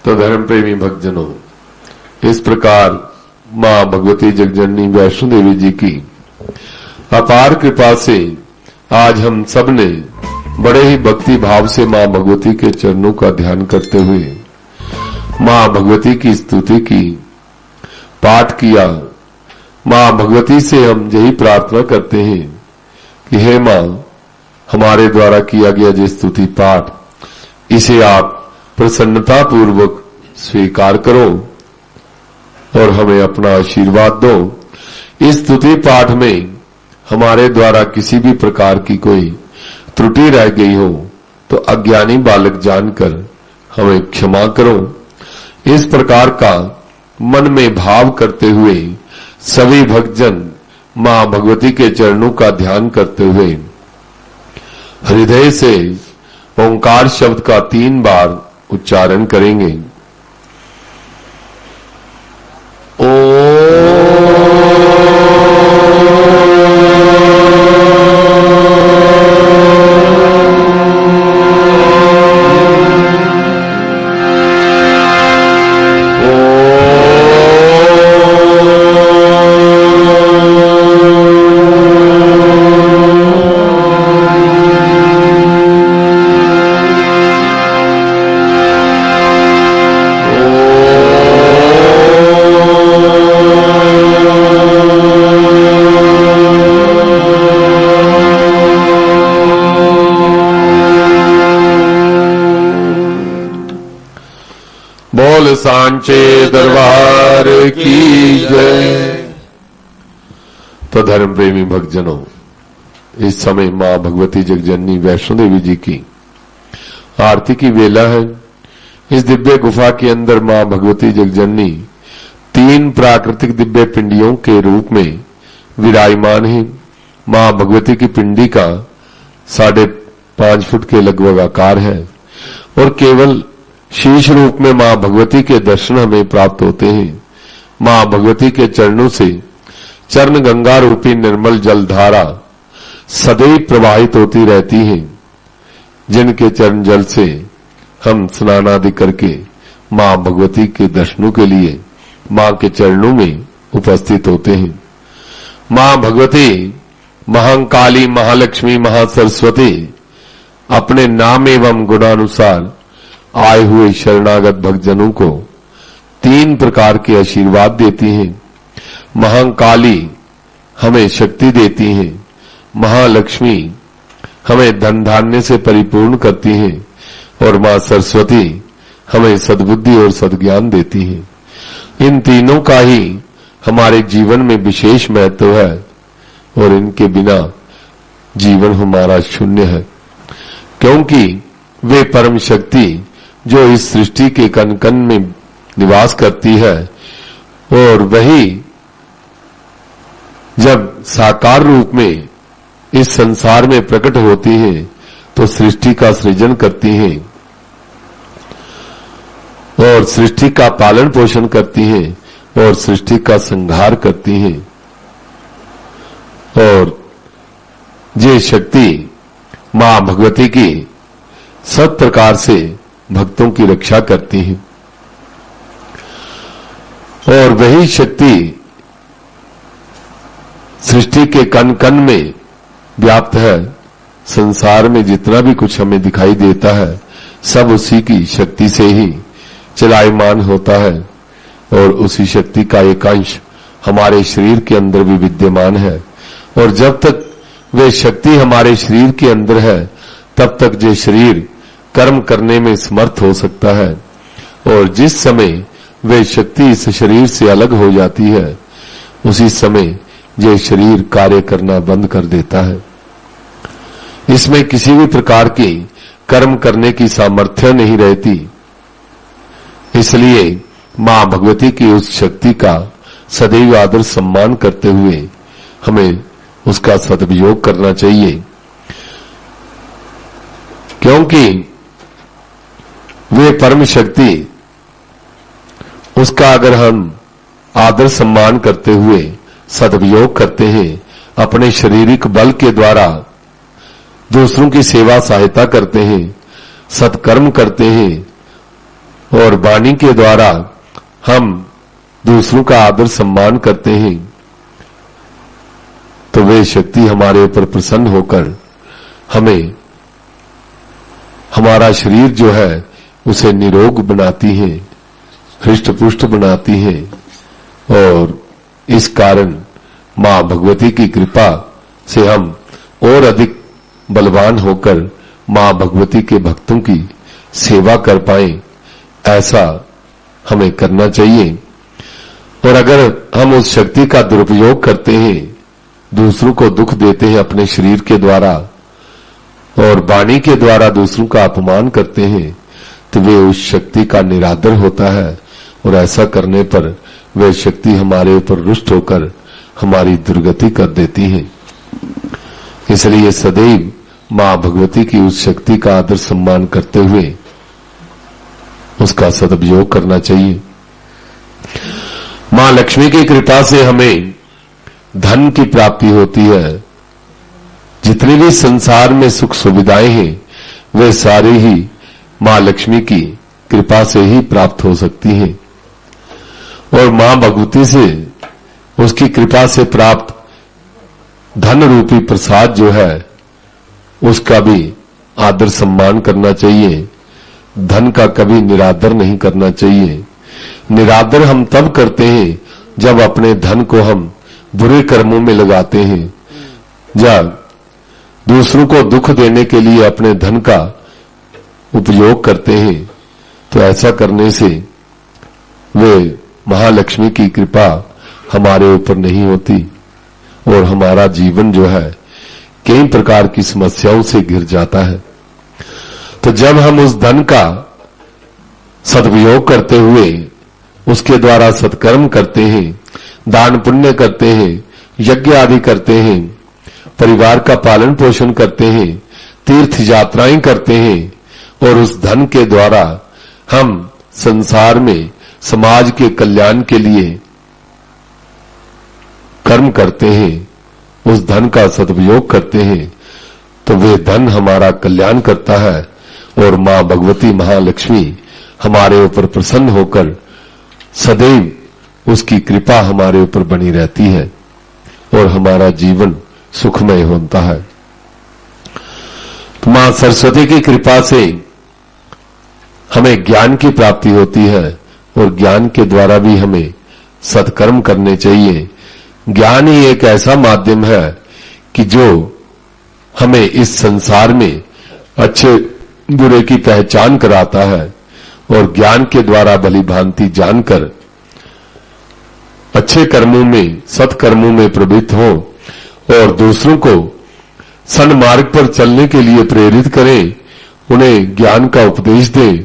तो धर्म प्रेमी भक्तजनों, इस प्रकार मां भगवती जगजननी वैष्णो देवी जी की अपार कृपा से आज हम सब ने बड़े ही भक्ति भाव से मां भगवती के चरणों का ध्यान करते हुए मां भगवती की स्तुति की, पाठ किया। मां भगवती से हम यही प्रार्थना करते हैं कि हे मां, हमारे द्वारा किया गया जो स्तुति पाठ, इसे आप प्रसन्नता पूर्वक स्वीकार करो और हमें अपना आशीर्वाद दो। इस स्तुति पाठ में हमारे द्वारा किसी भी प्रकार की कोई त्रुटि रह गई हो तो अज्ञानी बालक जानकर हमें क्षमा करो। इस प्रकार का मन में भाव करते हुए सभी भक्तजन मां भगवती के चरणों का ध्यान करते हुए हृदय से ओंकार शब्द का 3 बार उच्चारण करेंगे। सांचे दरबार की जय। तो धर्म प्रेमी भक्तजनों, इस समय मां भगवती जगजननी वैष्णो देवी जी की आरती की वेला है। इस दिव्य गुफा के अंदर मां भगवती जगजननी 3 प्राकृतिक दिव्य पिंडियों के रूप में विराजमान है। मां भगवती की पिंडी का 5.5 फुट के लगभग आकार है और केवल शीश रूप में मां भगवती के दर्शन हमें प्राप्त होते हैं। मां भगवती के चरणों से चरण गंगा रूपी निर्मल जल धारा सदैव प्रवाहित होती रहती है, जिनके चरण जल से हम स्नान आदि करके मां भगवती के दर्शनों के लिए मां के चरणों में उपस्थित होते हैं। मां भगवती महाकाली, महालक्ष्मी, महासरस्वती अपने नाम एवं गुणानुसार आए हुए शरणागत भक्तजनों को 3 प्रकार के आशीर्वाद देती हैं। महाकाली हमें शक्ति देती हैं, महालक्ष्मी हमें धन धान्य से परिपूर्ण करती हैं और मां सरस्वती हमें सद्बुद्धि और सद्ज्ञान देती हैं। इन तीनों का ही हमारे जीवन में विशेष महत्व है और इनके बिना जीवन हमारा शून्य है, क्योंकि वे परम शक्ति जो इस सृष्टि के कण कण में निवास करती है और वही जब साकार रूप में इस संसार में प्रकट होती है तो सृष्टि का सृजन करती हैं और सृष्टि का पालन पोषण करती हैं और सृष्टि का संहार करती हैं। और ये शक्ति मां भगवती की सब प्रकार से भक्तों की रक्षा करती है और वही शक्ति सृष्टि के कण कण में व्याप्त है। संसार में जितना भी कुछ हमें दिखाई देता है सब उसी की शक्ति से ही चलायमान होता है और उसी शक्ति का एक अंश हमारे शरीर के अंदर भी विद्यमान है। और जब तक वे शक्ति हमारे शरीर के अंदर है तब तक ये शरीर कर्म करने में समर्थ हो सकता है और जिस समय वे शक्ति इस शरीर से अलग हो जाती है उसी समय ये शरीर कार्य करना बंद कर देता है। इसमें किसी भी प्रकार की कर्म करने की सामर्थ्य नहीं रहती। इसलिए मां भगवती की उस शक्ति का सदैव आदर सम्मान करते हुए हमें उसका सदुपयोग करना चाहिए, क्योंकि वे परम शक्ति, उसका अगर हम आदर सम्मान करते हुए सदुपयोग करते हैं, अपने शारीरिक बल के द्वारा दूसरों की सेवा सहायता करते हैं, सत्कर्म करते हैं और वाणी के द्वारा हम दूसरों का आदर सम्मान करते हैं तो वे शक्ति हमारे ऊपर प्रसन्न होकर हमें हमारा शरीर जो है उसे निरोग बनाती है, हृष्ट पुष्ट बनाती है। और इस कारण मां भगवती की कृपा से हम और अधिक बलवान होकर मां भगवती के भक्तों की सेवा कर पाए, ऐसा हमें करना चाहिए। और अगर हम उस शक्ति का दुरुपयोग करते हैं, दूसरों को दुख देते हैं अपने शरीर के द्वारा और वाणी के द्वारा दूसरों का अपमान करते हैं, तो वे उस शक्ति का निरादर होता है और ऐसा करने पर वह शक्ति हमारे ऊपर रुष्ट होकर हमारी दुर्गति कर देती है। इसलिए सदैव मां भगवती की उस शक्ति का आदर सम्मान करते हुए उसका सदुपयोग करना चाहिए। मां लक्ष्मी की कृपा से हमें धन की प्राप्ति होती है। जितनी भी संसार में सुख सुविधाएं हैं वे सारी ही मां लक्ष्मी की कृपा से ही प्राप्त हो सकती हैं। और मां भगवती से उसकी कृपा से प्राप्त धन रूपी प्रसाद जो है उसका भी आदर सम्मान करना चाहिए। धन का कभी निरादर नहीं करना चाहिए। निरादर हम तब करते हैं जब अपने धन को हम बुरे कर्मों में लगाते हैं, जब दूसरों को दुख देने के लिए अपने धन का उपयोग करते हैं, तो ऐसा करने से वे महालक्ष्मी की कृपा हमारे ऊपर नहीं होती और हमारा जीवन जो है कई प्रकार की समस्याओं से घिर जाता है। तो जब हम उस धन का सदुपयोग करते हुए उसके द्वारा सत्कर्म करते हैं, दान पुण्य करते हैं, यज्ञ आदि करते हैं, परिवार का पालन पोषण करते हैं, तीर्थ यात्राएं करते हैं और उस धन के द्वारा हम संसार में समाज के कल्याण के लिए कर्म करते हैं, उस धन का सदुपयोग करते हैं, तो वे धन हमारा कल्याण करता है और मां भगवती महालक्ष्मी हमारे ऊपर प्रसन्न होकर सदैव उसकी कृपा हमारे ऊपर बनी रहती है और हमारा जीवन सुखमय होता है। तो मां सरस्वती की कृपा से हमें ज्ञान की प्राप्ति होती है और ज्ञान के द्वारा भी हमें सत्कर्म करने चाहिए। ज्ञान ही एक ऐसा माध्यम है कि जो हमें इस संसार में अच्छे बुरे की पहचान कराता है और ज्ञान के द्वारा भली भांति जानकर अच्छे कर्मों में सत्कर्मों में प्रवृत्त हो और दूसरों को सन्मार्ग पर चलने के लिए प्रेरित करें, उन्हें ज्ञान का उपदेश दें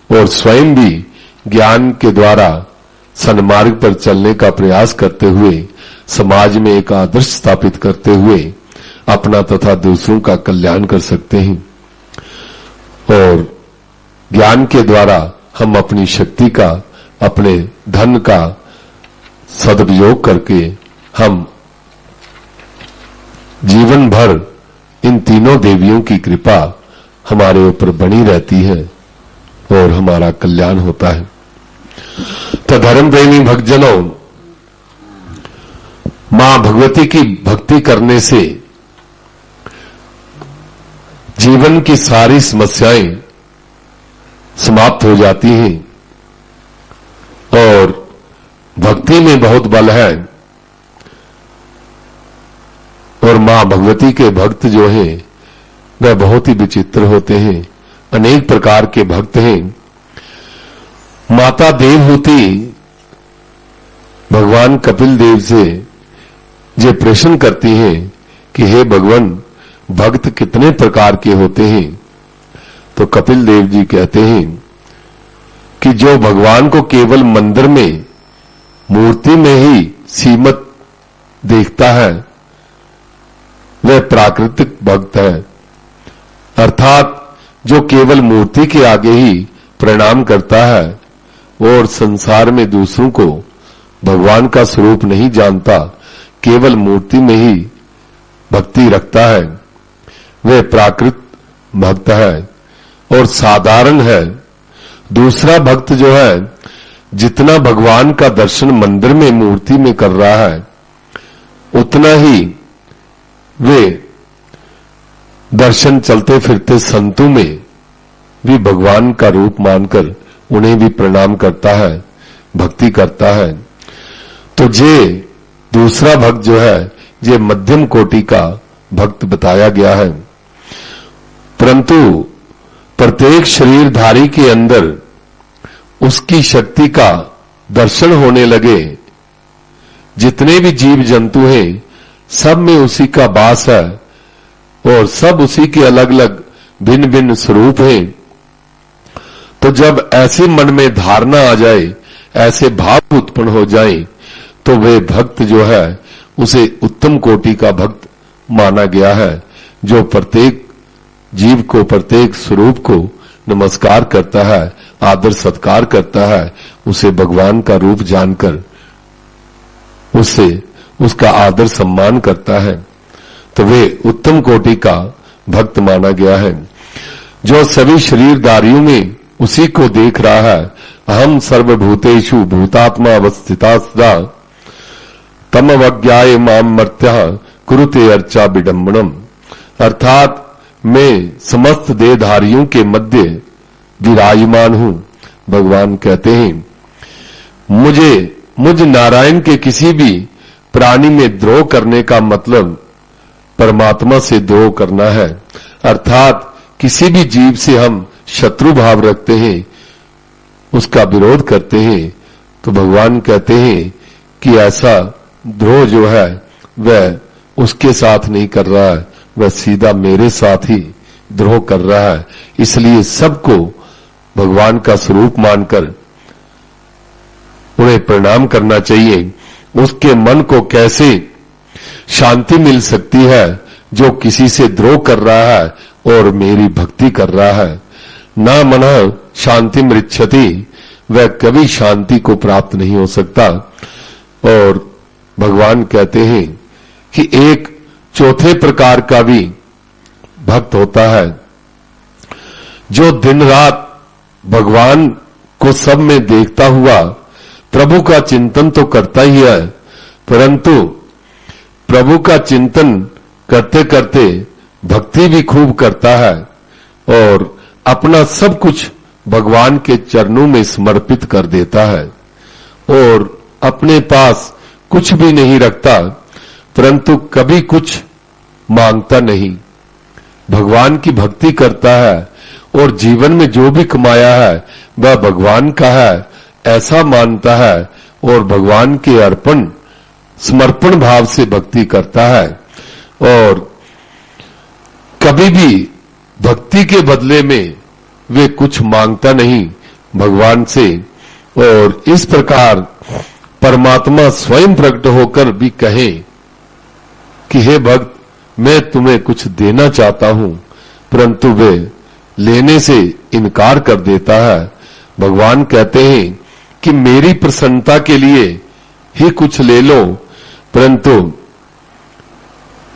और स्वयं भी ज्ञान के द्वारा सन्मार्ग पर चलने का प्रयास करते हुए समाज में एक आदर्श स्थापित करते हुए अपना तथा दूसरों का कल्याण कर सकते हैं। और ज्ञान के द्वारा हम अपनी शक्ति का, अपने धन का सदुपयोग करके हम जीवन भर इन तीनों देवियों की कृपा हमारे ऊपर बनी रहती है और हमारा कल्याण होता है। तो धर्म प्रेमी भक्तजनों, मां भगवती की भक्ति करने से जीवन की सारी समस्याएं समाप्त हो जाती हैं और भक्ति में बहुत बल है। और मां भगवती के भक्त जो हैं वह बहुत ही विचित्र होते हैं, अनेक प्रकार के भक्त हैं। माता देवहूति भगवान कपिल देव से ये प्रश्न करती हैं कि हे भगवान, भक्त कितने प्रकार के होते हैं? तो कपिल देव जी कहते हैं कि जो भगवान को केवल मंदिर में मूर्ति में ही सीमित देखता है वह प्राकृतिक भक्त है, अर्थात जो केवल मूर्ति के आगे ही प्रणाम करता है और संसार में दूसरों को भगवान का स्वरूप नहीं जानता, केवल मूर्ति में ही भक्ति रखता है, वह प्राकृत भक्त है और साधारण है। दूसरा भक्त जो है जितना भगवान का दर्शन मंदिर में मूर्ति में कर रहा है उतना ही वे दर्शन चलते फिरते संतों में भी भगवान का रूप मानकर उन्हें भी प्रणाम करता है, भक्ति करता है। तो ये दूसरा भक्त जो है ये मध्यम कोटि का भक्त बताया गया है। परंतु प्रत्येक शरीरधारी के अंदर उसकी शक्ति का दर्शन होने लगे, जितने भी जीव जंतु हैं सब में उसी का वास है और सब उसी के अलग अलग भिन्न भिन्न स्वरूप हैं। तो जब ऐसे मन में धारणा आ जाए, ऐसे भाव उत्पन्न हो जाए, तो वे भक्त जो है उसे उत्तम कोटि का भक्त माना गया है, जो प्रत्येक जीव को, प्रत्येक स्वरूप को नमस्कार करता है, आदर सत्कार करता है, उसे भगवान का रूप जानकर उससे उसका आदर सम्मान करता है, तो वे उत्तम कोटि का भक्त माना गया है। जो सभी शरीरधारियों में उसी को देख रहा है, अहम सर्वभूतेषु भूतात्मा अवस्थिता सदा तम अवज्ञाय माम मर्त्यः कुरुते अर्चा विडंबनम, अर्थात मैं समस्त देहधारियों के मध्य विराजमान हूं। भगवान कहते हैं मुझ नारायण के किसी भी प्राणी में द्रोह करने का मतलब परमात्मा से द्रोह करना है, अर्थात किसी भी जीव से हम शत्रु भाव रखते हैं, उसका विरोध करते हैं, तो भगवान कहते हैं कि ऐसा द्रोह जो है वह उसके साथ नहीं कर रहा है, वह सीधा मेरे साथ ही द्रोह कर रहा है। इसलिए सबको भगवान का स्वरूप मानकर उन्हें प्रणाम करना चाहिए। उसके मन को कैसे शांति मिल सकती है जो किसी से द्रोह कर रहा है और मेरी भक्ति कर रहा है। ना मनः शांति मृच्छति, वह कभी शांति को प्राप्त नहीं हो सकता। और भगवान कहते हैं कि एक चौथे प्रकार का भी भक्त होता है जो दिन रात भगवान को सब में देखता हुआ प्रभु का चिंतन तो करता ही है, परंतु प्रभु का चिंतन करते करते भक्ति भी खूब करता है और अपना सब कुछ भगवान के चरणों में समर्पित कर देता है और अपने पास कुछ भी नहीं रखता, परंतु कभी कुछ मांगता नहीं। भगवान की भक्ति करता है और जीवन में जो भी कमाया है वह भगवान का है ऐसा मानता है और भगवान के अर्पण समर्पण भाव से भक्ति करता है और कभी भी भक्ति के बदले में वे कुछ मांगता नहीं भगवान से। और इस प्रकार परमात्मा स्वयं प्रकट होकर भी कहे कि हे भक्त मैं तुम्हें कुछ देना चाहता हूं, परंतु वे लेने से इनकार कर देता है। भगवान कहते हैं कि मेरी प्रसन्नता के लिए ही कुछ ले लो, परंतु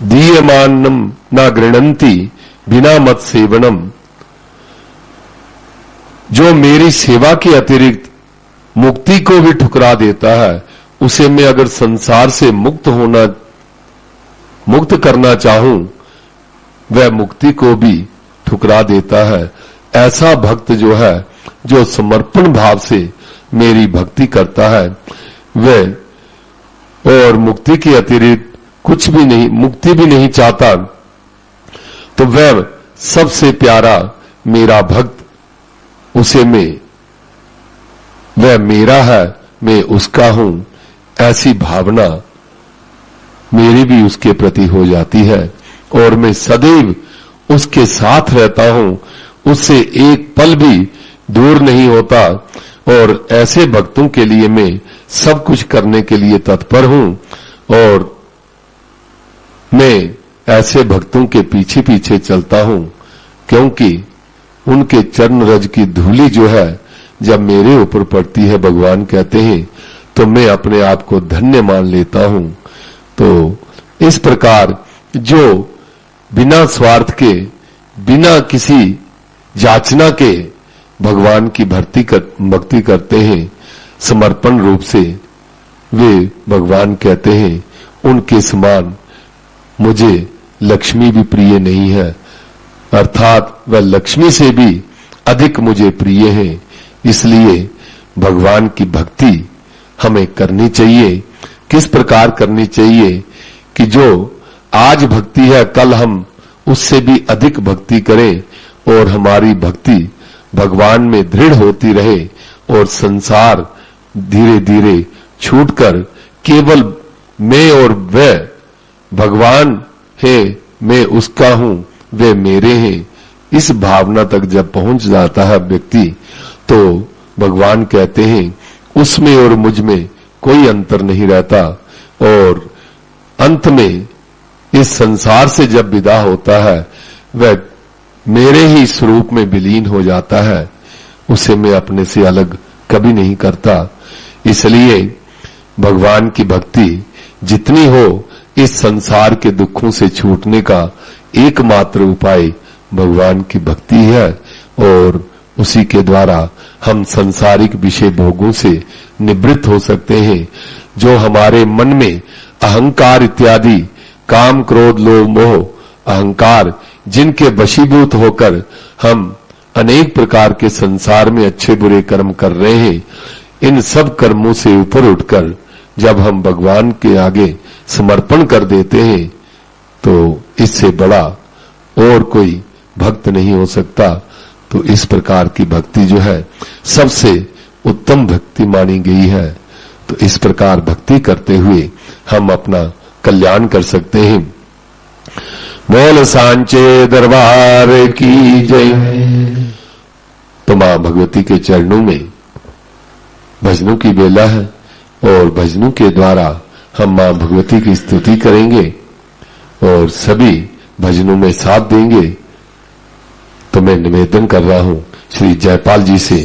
दीयमानम न गृणंती बिना मत सेवनम, जो मेरी सेवा के अतिरिक्त मुक्ति को भी ठुकरा देता है उसे मैं अगर संसार से मुक्त करना चाहूं वह मुक्ति को भी ठुकरा देता है। ऐसा भक्त जो है जो समर्पण भाव से मेरी भक्ति करता है वह और मुक्ति के अतिरिक्त कुछ भी नहीं, मुक्ति भी नहीं चाहता, तो वह सबसे प्यारा मेरा भक्त, उसे वह मेरा है मैं उसका हूं, ऐसी भावना मेरी भी उसके प्रति हो जाती है और मैं सदैव उसके साथ रहता हूं, उससे एक पल भी दूर नहीं होता। और ऐसे भक्तों के लिए मैं सब कुछ करने के लिए तत्पर हूं और मैं ऐसे भक्तों के पीछे पीछे चलता हूं, क्योंकि उनके चरण रज की धूली जो है जब मेरे ऊपर पड़ती है, भगवान कहते हैं, तो मैं अपने आप को धन्य मान लेता हूं। तो इस प्रकार जो बिना स्वार्थ के, बिना किसी याचना के भगवान की भक्ति करते हैं समर्पण रूप से, वे भगवान कहते हैं उनके समान मुझे लक्ष्मी भी प्रिय नहीं है, अर्थात वह लक्ष्मी से भी अधिक मुझे प्रिय है। इसलिए भगवान की भक्ति हमें करनी चाहिए। किस प्रकार करनी चाहिए कि जो आज भक्ति है कल हम उससे भी अधिक भक्ति करें और हमारी भक्ति भगवान में दृढ़ होती रहे और संसार धीरे धीरे छूटकर केवल मैं और वह भगवान है, मैं उसका हूं, वे मेरे हैं, इस भावना तक जब पहुंच जाता है व्यक्ति, तो भगवान कहते हैं उसमें और मुझ में कोई अंतर नहीं रहता और अंत में इस संसार से जब विदा होता है वह मेरे ही स्वरूप में विलीन हो जाता है, उसे मैं अपने से अलग कभी नहीं करता। इसलिए भगवान की भक्ति जितनी हो, इस संसार के दुखों से छूटने का एकमात्र उपाय भगवान की भक्ति है और उसी के द्वारा हम सांसारिक विषय भोगों से निवृत्त हो सकते हैं। जो हमारे मन में अहंकार इत्यादि काम क्रोध लोभ मोह अहंकार जिनके वशीभूत होकर हम अनेक प्रकार के संसार में अच्छे बुरे कर्म कर रहे हैं, इन सब कर्मों से ऊपर उठकर जब हम भगवान के आगे समर्पण कर देते हैं तो इससे बड़ा और कोई भक्त नहीं हो सकता। तो इस प्रकार की भक्ति जो है सबसे उत्तम भक्ति मानी गई है। तो इस प्रकार भक्ति करते हुए हम अपना कल्याण कर सकते हैं। बोल सांचे दरबार की जय। तो मां भगवती के चरणों में भजनों की बेला है और भजनों के द्वारा हम मां भगवती की स्तुति करेंगे और सभी भजनों में साथ देंगे। तो मैं निवेदन कर रहा हूं श्री जयपाल जी से